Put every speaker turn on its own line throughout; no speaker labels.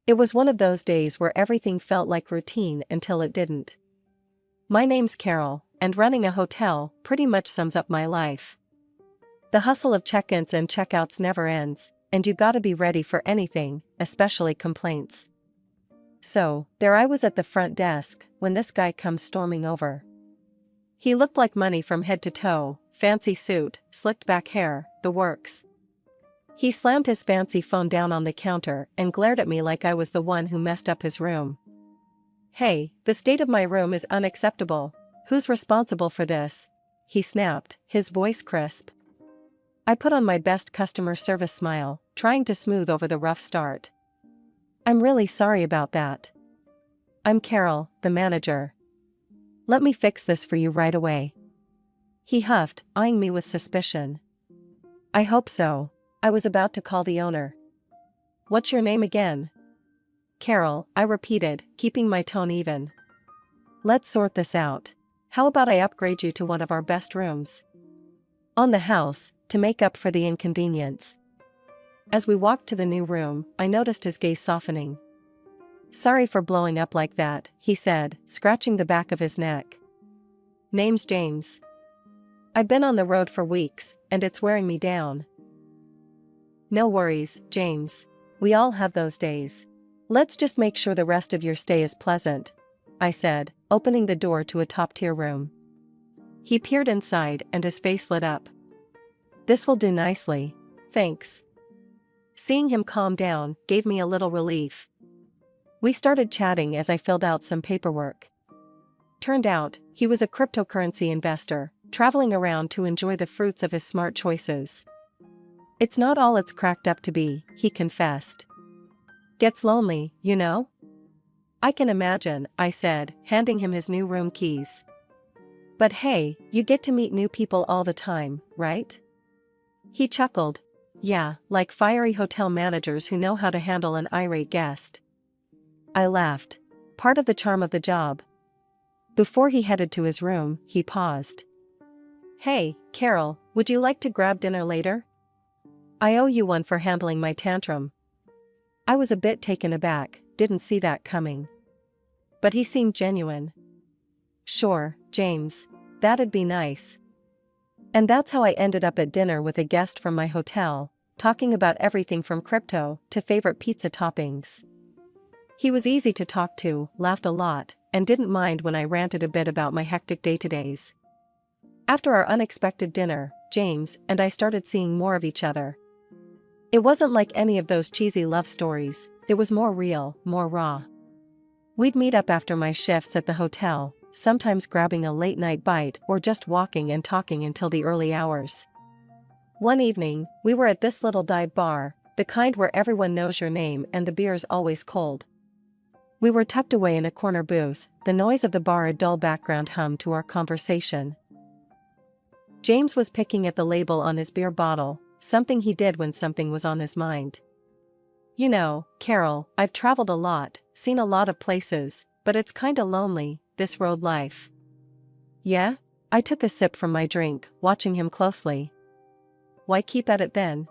It was one of those days where everything felt like routine until it didn't. My name's Carol, and running a hotel pretty much sums up my life. The hustle of check-ins and check-outs never ends, and you gotta be ready for anything, especially complaints. So, there I was at the front desk, when this guy comes storming over. He looked like money from head to toe, fancy suit, slicked back hair, the works. He slammed his fancy phone down on the counter and glared at me like I was the one who messed up his room. "Hey, the state of my room is unacceptable. Who's responsible for this?" he snapped, his voice crisp. I put on my best customer service smile, trying to smooth over the rough start. "I'm really sorry about that. I'm Carol, the manager. Let me fix this for you right away." He huffed, eyeing me with suspicion. "I hope so." I was about to call the owner. "What's your name again?" "Carol," I repeated, keeping my tone even. "Let's sort this out. How about I upgrade you to one of our best rooms? On the house, to make up for the inconvenience." As we walked to the new room, I noticed his gaze softening. "Sorry for blowing up like that," he said, scratching the back of his neck. "Name's James. I've been on the road for weeks, and it's wearing me down." "No worries, James. We all have those days. Let's just make sure the rest of your stay is pleasant," I said, opening the door to a top-tier room. He peered inside and his face lit up. "This will do nicely, thanks." Seeing him calm down gave me a little relief. We started chatting as I filled out some paperwork. Turned out, he was a cryptocurrency investor, traveling around to enjoy the fruits of his smart choices. "It's not all it's cracked up to be," he confessed. "Gets lonely, you know?" "I can imagine," I said, handing him his new room keys. "But hey, you get to meet new people all the time, right?" He chuckled. "Yeah, like fiery hotel managers who know how to handle an irate guest." I laughed. Part of the charm of the job. Before he headed to his room, he paused. "Hey, Carol, would you like to grab dinner later? I owe you one for handling my tantrum." I was a bit taken aback, didn't see that coming. But he seemed genuine. "Sure, James. That'd be nice." And that's how I ended up at dinner with a guest from my hotel, talking about everything from crypto to favorite pizza toppings. He was easy to talk to, laughed a lot, and didn't mind when I ranted a bit about my hectic day-to-days. After our unexpected dinner, James and I started seeing more of each other. It wasn't like any of those cheesy love stories, it was more real, more raw. We'd meet up after my shifts at the hotel, sometimes grabbing a late-night bite or just walking and talking until the early hours. One evening, we were at this little dive bar, the kind where everyone knows your name and the beer's always cold. We were tucked away in a corner booth, the noise of the bar a dull background hum to our conversation. James was picking at the label on his beer bottle, something he did when something was on his mind. "You know, Carol, I've traveled a lot, seen a lot of places, but it's kinda lonely, this road life." "Yeah?" I took a sip from my drink, watching him closely. "Why keep at it then?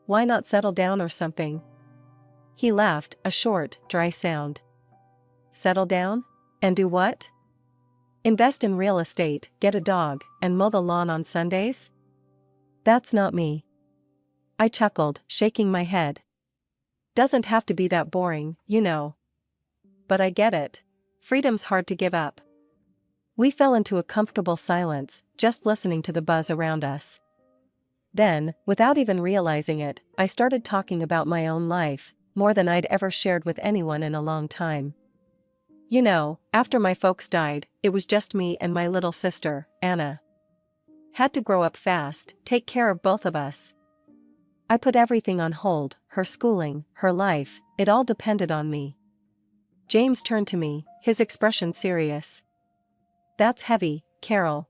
Why not settle down or something?" He laughed, a short, dry sound. "Settle down? And do what? Invest in real estate, get a dog, and mow the lawn on Sundays? That's not me." I chuckled, shaking my head. "Doesn't have to be that boring, you know." "But I get it. Freedom's hard to give up." We fell into a comfortable silence, just listening to the buzz around us. Then, without even realizing it, I started talking about my own life, more than I'd ever shared with anyone in a long time. "You know, after my folks died, it was just me and my little sister, Anna. Had to grow up fast, take care of both of us. I put everything on hold, her schooling, her life, it all depended on me." James turned to me, his expression serious. "That's heavy, Carol.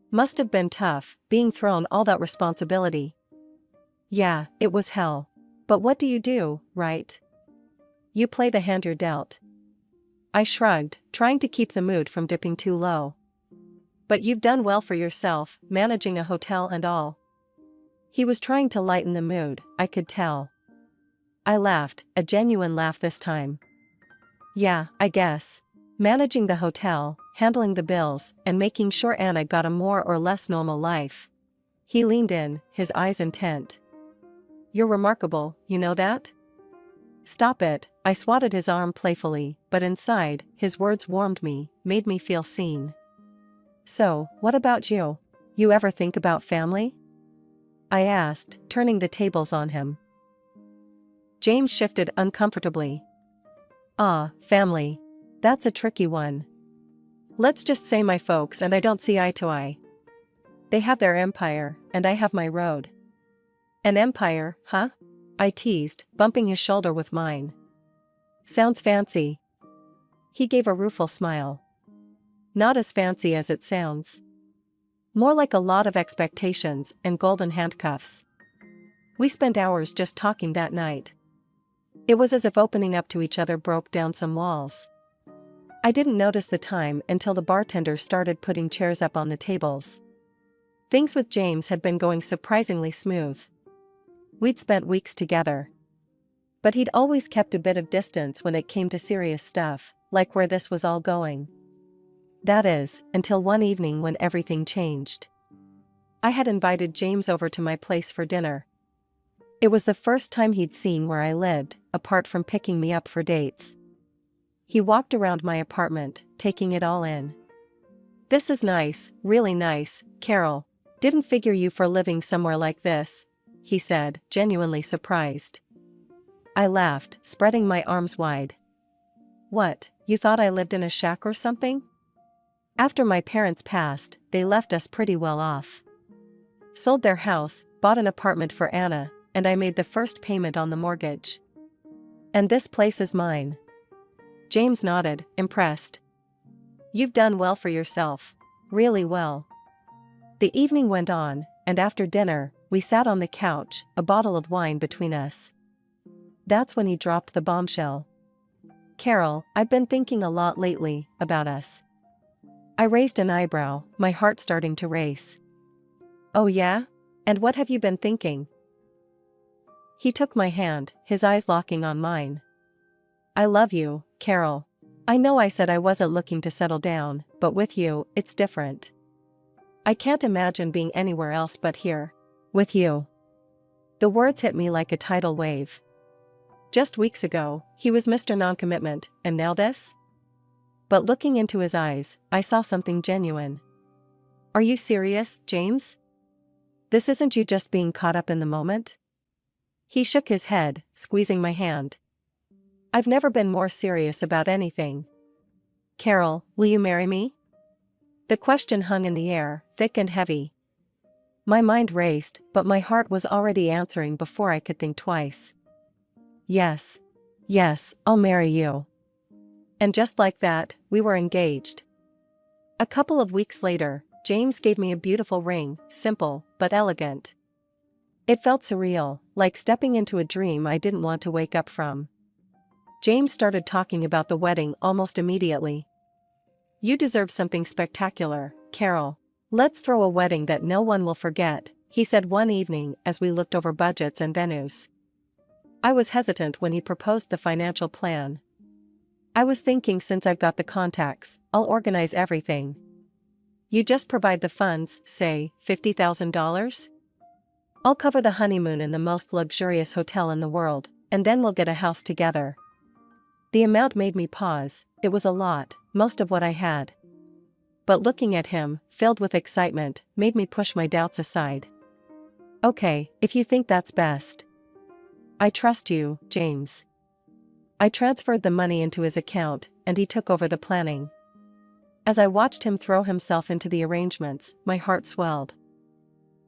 Must have been tough, being thrown all that responsibility." "Yeah, it was hell. But what do you do, right? You play the hand you're dealt." I shrugged, trying to keep the mood from dipping too low. "But you've done well for yourself, managing a hotel and all." He was trying to lighten the mood, I could tell. I laughed, a genuine laugh this time. Yeah, I guess. Managing the hotel, handling the bills, and making sure Anna got a more or less normal life. He leaned in, his eyes intent. You're remarkable, you know that? Stop it, I swatted his arm playfully, but inside, his words warmed me, made me feel seen. So, what about you? You ever think about family? I asked, turning the tables on him. James shifted uncomfortably. Ah, family. That's a tricky one. Let's just say my folks and I don't see eye to eye. They have their empire, and I have my road. An empire, huh? I teased, bumping his shoulder with mine. Sounds fancy. He gave a rueful smile. Not as fancy as it sounds. More like a lot of expectations and golden handcuffs. We spent hours just talking that night. It was as if opening up to each other broke down some walls. I didn't notice the time until the bartender started putting chairs up on the tables. Things with James had been going surprisingly smooth. We'd spent weeks together. But he'd always kept a bit of distance when it came to serious stuff, like where this was all going. That is, until one evening when everything changed. I had invited James over to my place for dinner. It was the first time he'd seen where I lived, apart from picking me up for dates. He walked around my apartment, taking it all in. This is nice, really nice, Carol. Didn't figure you for living somewhere like this, he said, genuinely surprised. I laughed, spreading my arms wide. What, you thought I lived in a shack or something? After my parents passed, they left us pretty well off. Sold their house, bought an apartment for Anna, and I made the first payment on the mortgage. And this place is mine. James nodded, impressed. You've done well for yourself. Really well. The evening went on, and after dinner, we sat on the couch, a bottle of wine between us. That's when he dropped the bombshell. Carol, I've been thinking a lot lately, about us. I raised an eyebrow, my heart starting to race. Oh yeah? And what have you been thinking? He took my hand, his eyes locking on mine. I love you, Carol. I know I said I wasn't looking to settle down, but with you, it's different. I can't imagine being anywhere else but here. With you. The words hit me like a tidal wave. Just weeks ago, he was Mr. Non-commitment, and now this? But looking into his eyes, I saw something genuine. Are you serious, James? This isn't you just being caught up in the moment? He shook his head, squeezing my hand. I've never been more serious about anything. Carol, will you marry me? The question hung in the air, thick and heavy. My mind raced, but my heart was already answering before I could think twice. Yes. Yes, I'll marry you. And just like that, we were engaged. A couple of weeks later, James gave me a beautiful ring, simple, but elegant. It felt surreal, like stepping into a dream I didn't want to wake up from. James started talking about the wedding almost immediately. You deserve something spectacular, Carol. Let's throw a wedding that no one will forget, he said one evening as we looked over budgets and venues. I was hesitant when he proposed the financial plan. I was thinking, since I've got the contacts, I'll organize everything. You just provide the funds, say, $50,000? I'll cover the honeymoon in the most luxurious hotel in the world, and then we'll get a house together. The amount made me pause. It was a lot, most of what I had. But looking at him, filled with excitement, made me push my doubts aside. Okay, if you think that's best. I trust you, James. I transferred the money into his account, and he took over the planning. As I watched him throw himself into the arrangements, my heart swelled.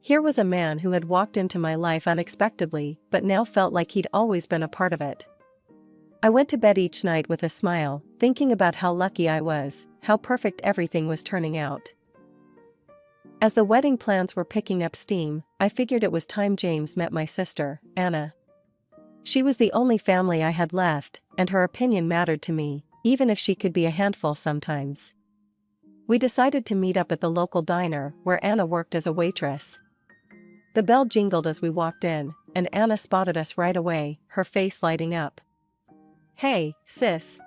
Here was a man who had walked into my life unexpectedly, but now felt like he'd always been a part of it. I went to bed each night with a smile, thinking about how lucky I was, how perfect everything was turning out. As the wedding plans were picking up steam, I figured it was time James met my sister, Anna. She was the only family I had left, and her opinion mattered to me, even if she could be a handful sometimes. We decided to meet up at the local diner where Anna worked as a waitress. The bell jingled as we walked in, and Anna spotted us right away, her face lighting up. "Hey, sis."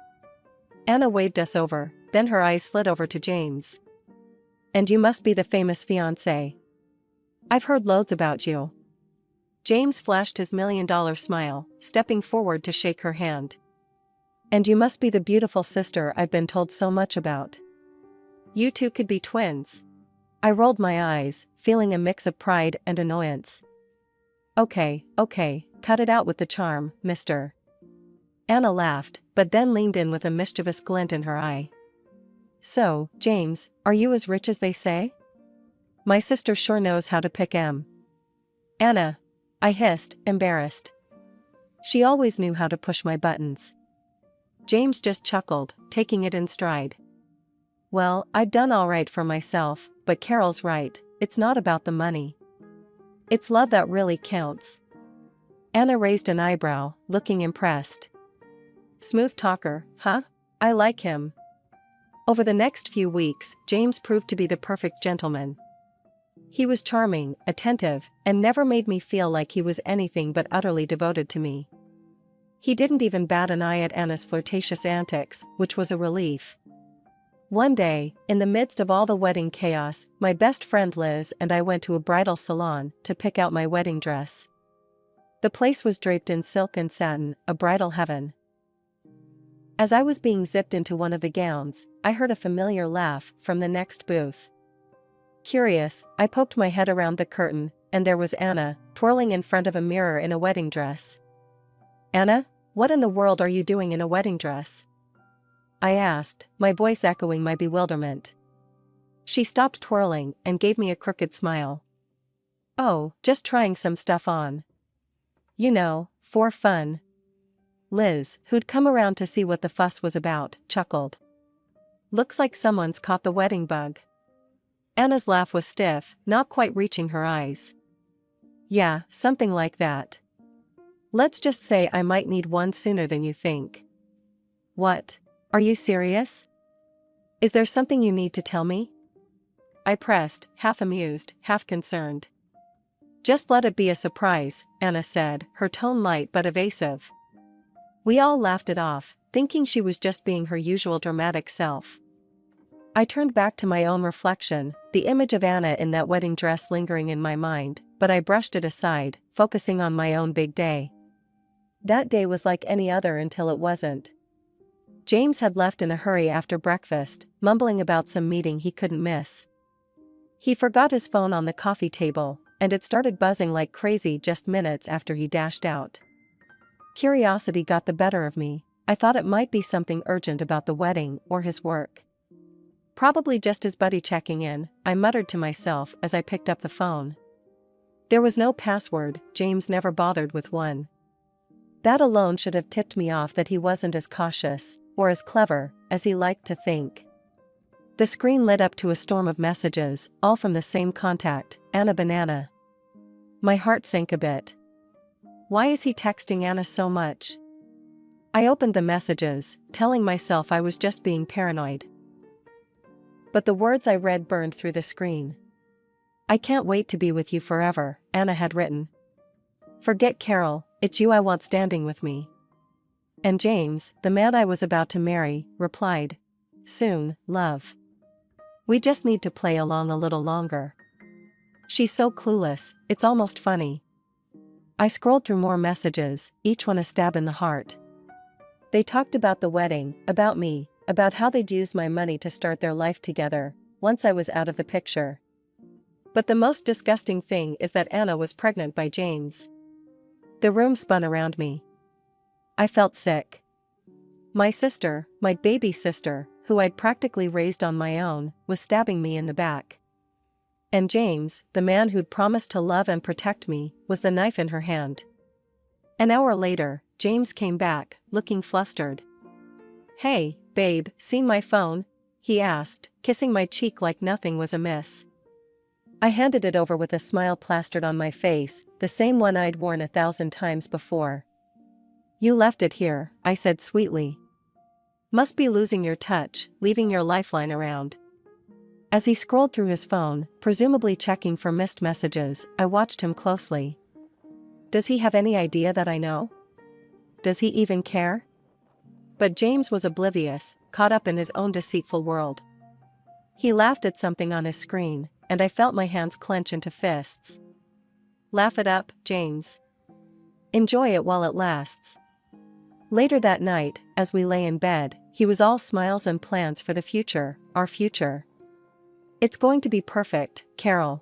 Anna waved us over, then her eyes slid over to James. "And you must be the famous fiancé. I've heard loads about you." James flashed his $1,000,000 smile, stepping forward to shake her hand. "And you must be the beautiful sister I've been told so much about. You two could be twins." I rolled my eyes, feeling a mix of pride and annoyance. Okay, cut it out with the charm, mister." Anna laughed, but then leaned in with a mischievous glint in her eye. "So, James, are you as rich as they say? My sister sure knows how to pick 'em." "Anna," I hissed, embarrassed. She always knew how to push my buttons. James just chuckled, taking it in stride. "Well, I'd done all right for myself, but Carol's right, it's not about the money. It's love that really counts." Anna raised an eyebrow, looking impressed. "Smooth talker, huh? I like him." Over the next few weeks, James proved to be the perfect gentleman. He was charming, attentive, and never made me feel like he was anything but utterly devoted to me. He didn't even bat an eye at Anna's flirtatious antics, which was a relief. One day, in the midst of all the wedding chaos, my best friend Liz and I went to a bridal salon to pick out my wedding dress. The place was draped in silk and satin, a bridal heaven. As I was being zipped into one of the gowns, I heard a familiar laugh from the next booth. Curious, I poked my head around the curtain, and there was Anna, twirling in front of a mirror in a wedding dress. "Anna, what in the world are you doing in a wedding dress?" I asked, my voice echoing my bewilderment. She stopped twirling and gave me a crooked smile. "Oh, just trying some stuff on. You know, for fun." Liz, who'd come around to see what the fuss was about, chuckled. "Looks like someone's caught the wedding bug." Anna's laugh was stiff, not quite reaching her eyes. "Yeah, something like that. Let's just say I might need one sooner than you think." "What? Are you serious? Is there something you need to tell me?" I pressed, half amused, half concerned. "Just let it be a surprise," Anna said, her tone light but evasive. We all laughed it off, thinking she was just being her usual dramatic self. I turned back to my own reflection, the image of Anna in that wedding dress lingering in my mind, but I brushed it aside, focusing on my own big day. That day was like any other until it wasn't. James had left in a hurry after breakfast, mumbling about some meeting he couldn't miss. He forgot his phone on the coffee table, and it started buzzing like crazy just minutes after he dashed out. Curiosity got the better of me. I thought it might be something urgent about the wedding or his work. "Probably just his buddy checking in," I muttered to myself as I picked up the phone. There was no password, James never bothered with one. That alone should have tipped me off that he wasn't as cautious, or as clever, as he liked to think. The screen lit up to a storm of messages, all from the same contact, Anna Banana. My heart sank a bit. Why is he texting Anna so much? I opened the messages, telling myself I was just being paranoid. But the words I read burned through the screen. "I can't wait to be with you forever," Anna had written. "Forget Carol, it's you I want standing with me." And James, the man I was about to marry, replied, "Soon, love. We just need to play along a little longer." She's so clueless, it's almost funny. I scrolled through more messages, each one a stab in the heart. They talked about the wedding, about me, about how they'd use my money to start their life together, once I was out of the picture. But the most disgusting thing is that Anna was pregnant by James. The room spun around me. I felt sick. My sister, my baby sister, who I'd practically raised on my own, was stabbing me in the back. And James, the man who'd promised to love and protect me, was the knife in her hand. An hour later, James came back, looking flustered. "Hey, babe, seen my phone?" he asked, kissing my cheek like nothing was amiss. I handed it over with a smile plastered on my face, the same one I'd worn 1,000 times before. "You left it here," I said sweetly. "Must be losing your touch, leaving your lifeline around." As he scrolled through his phone, presumably checking for missed messages, I watched him closely. Does he have any idea that I know? Does he even care? But James was oblivious, caught up in his own deceitful world. He laughed at something on his screen, and I felt my hands clench into fists. Laugh it up, James. Enjoy it while it lasts. Later that night, as we lay in bed, he was all smiles and plans for the future, our future. It's going to be perfect, Carol.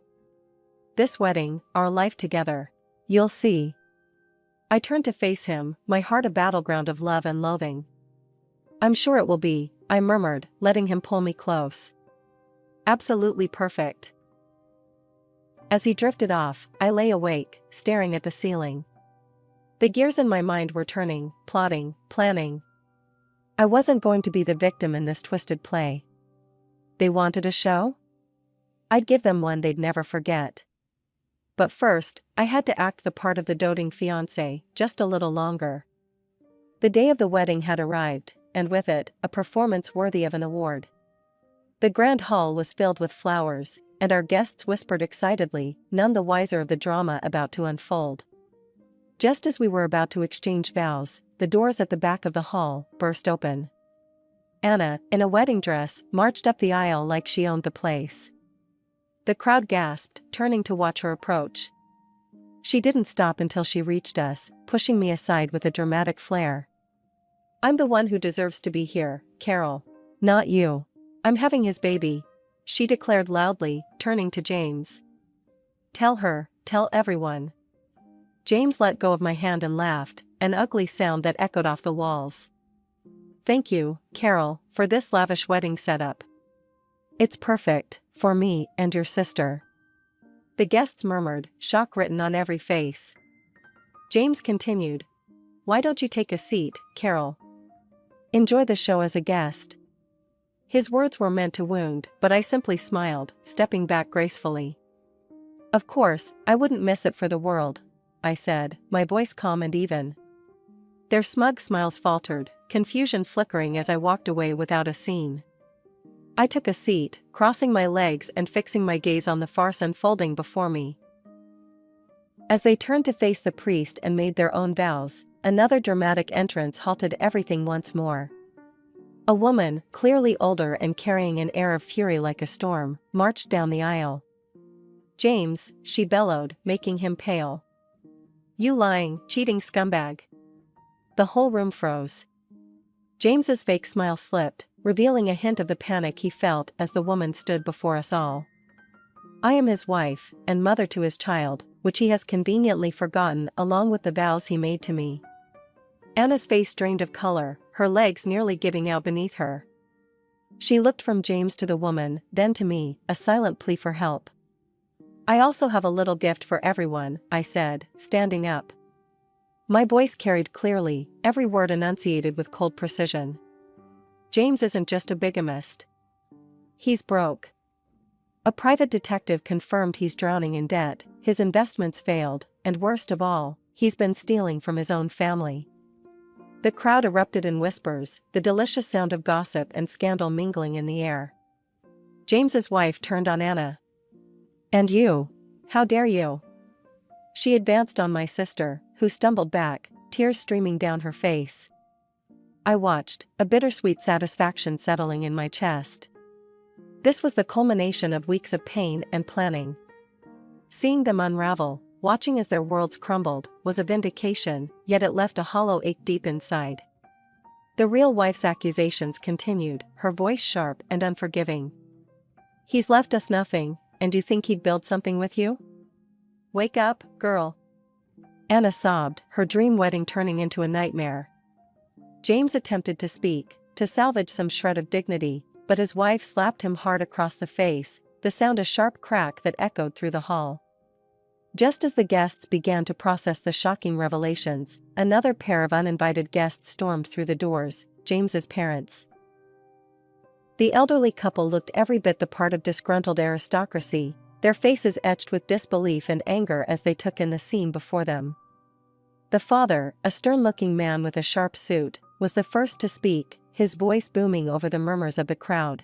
This wedding, our life together. You'll see. I turned to face him, my heart a battleground of love and loathing. I'm sure it will be, I murmured, letting him pull me close. Absolutely perfect. As he drifted off, I lay awake, staring at the ceiling. The gears in my mind were turning, plotting, planning. I wasn't going to be the victim in this twisted play. They wanted a show? I'd give them one they'd never forget. But first, I had to act the part of the doting fiancé, just a little longer. The day of the wedding had arrived, and with it, a performance worthy of an award. The grand hall was filled with flowers, and our guests whispered excitedly, none the wiser of the drama about to unfold. Just as we were about to exchange vows, the doors at the back of the hall burst open. Anna, in a wedding dress, marched up the aisle like she owned the place. The crowd gasped, turning to watch her approach. She didn't stop until she reached us, pushing me aside with a dramatic flair. I'm the one who deserves to be here, Carol. Not you. I'm having his baby, she declared loudly, turning to James. Tell her, tell everyone. James let go of my hand and laughed, an ugly sound that echoed off the walls. Thank you, Carol, for this lavish wedding setup. It's perfect, for me and your sister. The guests murmured, shock written on every face. James continued. Why don't you take a seat, Carol? Enjoy the show as a guest. His words were meant to wound, but I simply smiled, stepping back gracefully. Of course, I wouldn't miss it for the world, I said, my voice calm and even. Their smug smiles faltered, confusion flickering as I walked away without a scene. I took a seat, crossing my legs and fixing my gaze on the farce unfolding before me. As they turned to face the priest and made their own vows, another dramatic entrance halted everything once more. A woman, clearly older and carrying an air of fury like a storm, marched down the aisle. James, she bellowed, making him pale. You lying, cheating scumbag. The whole room froze. James's fake smile slipped, revealing a hint of the panic he felt as the woman stood before us all. I am his wife, and mother to his child, which he has conveniently forgotten along with the vows he made to me. Anna's face drained of color, her legs nearly giving out beneath her. She looked from James to the woman, then to me, a silent plea for help. I also have a little gift for everyone, I said, standing up. My voice carried clearly, every word enunciated with cold precision. James isn't just a bigamist. He's broke. A private detective confirmed he's drowning in debt, his investments failed, and worst of all, he's been stealing from his own family. The crowd erupted in whispers, the delicious sound of gossip and scandal mingling in the air. James's wife turned on Anna. And you? How dare you? She advanced on my sister, who stumbled back, tears streaming down her face. I watched, a bittersweet satisfaction settling in my chest. This was the culmination of weeks of pain and planning. Seeing them unravel, watching as their worlds crumbled, was a vindication, yet it left a hollow ache deep inside. The real wife's accusations continued, her voice sharp and unforgiving. He's left us nothing, and you think he'd build something with you? Wake up, girl. Anna sobbed, her dream wedding turning into a nightmare. James attempted to speak, to salvage some shred of dignity, but his wife slapped him hard across the face, the sound a sharp crack that echoed through the hall. Just as the guests began to process the shocking revelations, another pair of uninvited guests stormed through the doors, James's parents. The elderly couple looked every bit the part of disgruntled aristocracy, their faces etched with disbelief and anger as they took in the scene before them. The father, a stern-looking man with a sharp suit, was the first to speak, his voice booming over the murmurs of the crowd.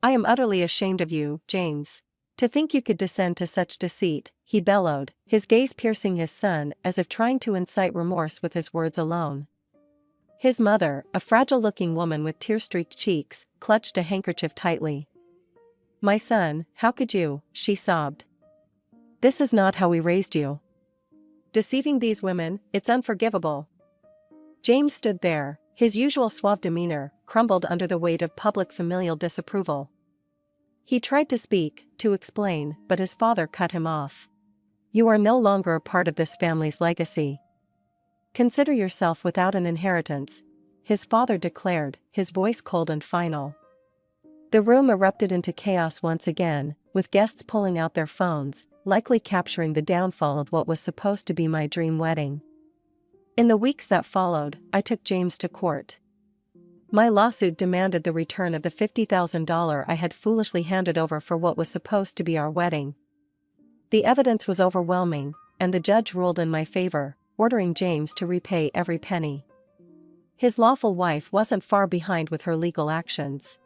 I am utterly ashamed of you, James. To think you could descend to such deceit, he bellowed, his gaze piercing his son as if trying to incite remorse with his words alone. His mother, a fragile-looking woman with tear-streaked cheeks, clutched a handkerchief tightly. My son, how could you, she sobbed. This is not how we raised you. Deceiving these women, it's unforgivable. James stood there, his usual suave demeanor crumbled under the weight of public familial disapproval. He tried to speak, to explain, but his father cut him off. You are no longer a part of this family's legacy. Consider yourself without an inheritance, his father declared, his voice cold and final. The room erupted into chaos once again, with guests pulling out their phones, likely capturing the downfall of what was supposed to be my dream wedding. In the weeks that followed, I took James to court. My lawsuit demanded the return of the $50,000 I had foolishly handed over for what was supposed to be our wedding. The evidence was overwhelming, and the judge ruled in my favor, ordering James to repay every penny. His lawful wife wasn't far behind with her legal actions.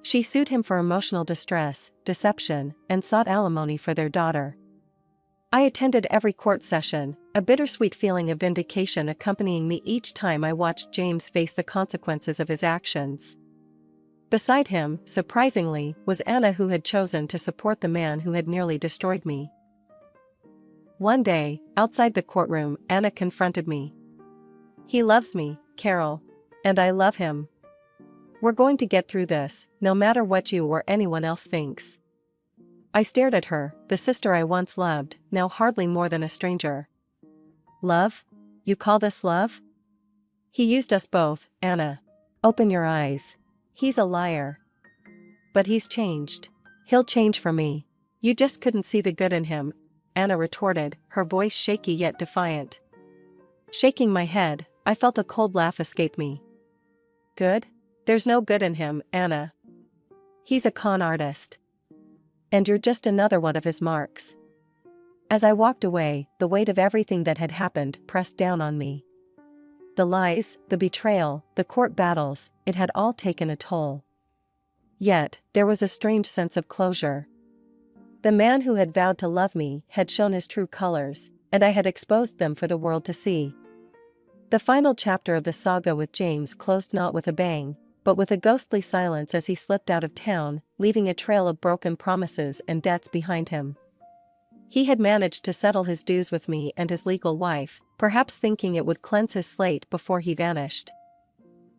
She sued him for emotional distress, deception, and sought alimony for their daughter. I attended every court session, a bittersweet feeling of vindication accompanying me each time I watched James face the consequences of his actions. Beside him, surprisingly, was Anna, who had chosen to support the man who had nearly destroyed me. One day, outside the courtroom, Anna confronted me. He loves me, Carol. And I love him. We're going to get through this, no matter what you or anyone else thinks. I stared at her, the sister I once loved, now hardly more than a stranger. Love? You call this love? He used us both, Anna. Open your eyes. He's a liar. But he's changed. He'll change for me. You just couldn't see the good in him, Anna retorted, her voice shaky yet defiant. Shaking my head, I felt a cold laugh escape me. Good? There's no good in him, Anna. He's a con artist. And you're just another one of his marks. As I walked away, the weight of everything that had happened pressed down on me. The lies, the betrayal, the court battles, it had all taken a toll. Yet, there was a strange sense of closure. The man who had vowed to love me had shown his true colors, and I had exposed them for the world to see. The final chapter of the saga with James closed not with a bang, but with a ghostly silence as he slipped out of town, leaving a trail of broken promises and debts behind him. He had managed to settle his dues with me and his legal wife, perhaps thinking it would cleanse his slate before he vanished.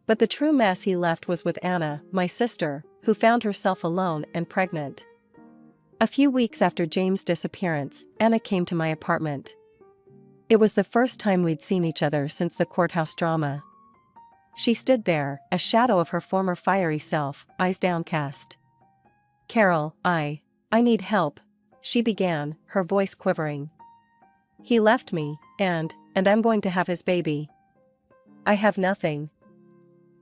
But the true mess he left was with Anna, my sister, who found herself alone and pregnant. A few weeks after James' disappearance, Anna came to my apartment. It was the first time we'd seen each other since the courthouse drama. She stood there, a shadow of her former fiery self, eyes downcast. Carol, I need help, she began, her voice quivering. He left me, and I'm going to have his baby. I have nothing.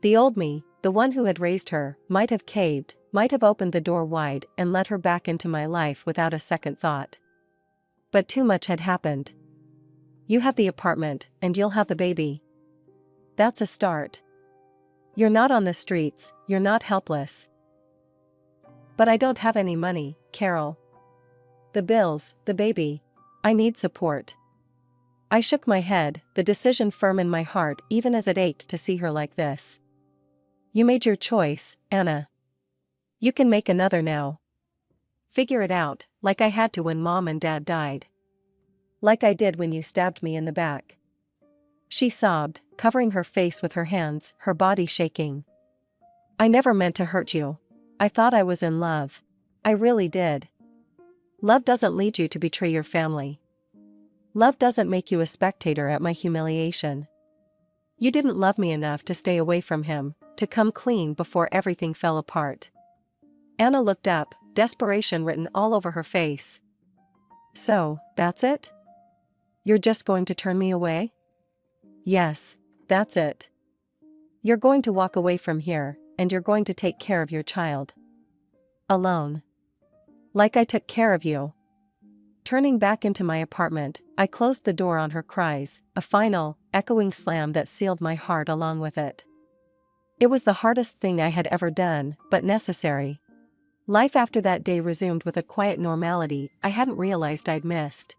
The old me, the one who had raised her, might have caved, might have opened the door wide and let her back into my life without a second thought. But too much had happened. You have the apartment, and you'll have the baby. That's a start. You're not on the streets, you're not helpless. But I don't have any money, Carol. The bills, the baby. I need support. I shook my head, the decision firm in my heart even as it ached to see her like this. You made your choice, Anna. You can make another now. Figure it out, like I had to when Mom and Dad died. Like I did when you stabbed me in the back. She sobbed, covering her face with her hands, her body shaking. I never meant to hurt you. I thought I was in love. I really did. Love doesn't lead you to betray your family. Love doesn't make you a spectator at my humiliation. You didn't love me enough to stay away from him, to come clean before everything fell apart. Anna looked up, desperation written all over her face. So, that's it? You're just going to turn me away? Yes, that's it. You're going to walk away from here, and you're going to take care of your child. Alone. Like I took care of you. Turning back into my apartment, I closed the door on her cries, a final, echoing slam that sealed my heart along with it. It was the hardest thing I had ever done, but necessary. Life after that day resumed with a quiet normality I hadn't realized I'd missed.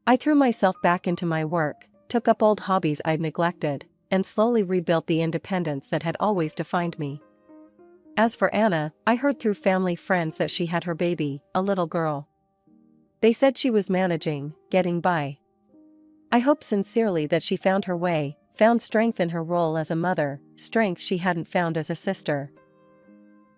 I threw myself back into my work, took up old hobbies I'd neglected, and slowly rebuilt the independence that had always defined me. As for Anna, I heard through family friends that she had her baby, a little girl. They said she was managing, getting by. I hoped sincerely that she found her way, found strength in her role as a mother, strength she hadn't found as a sister,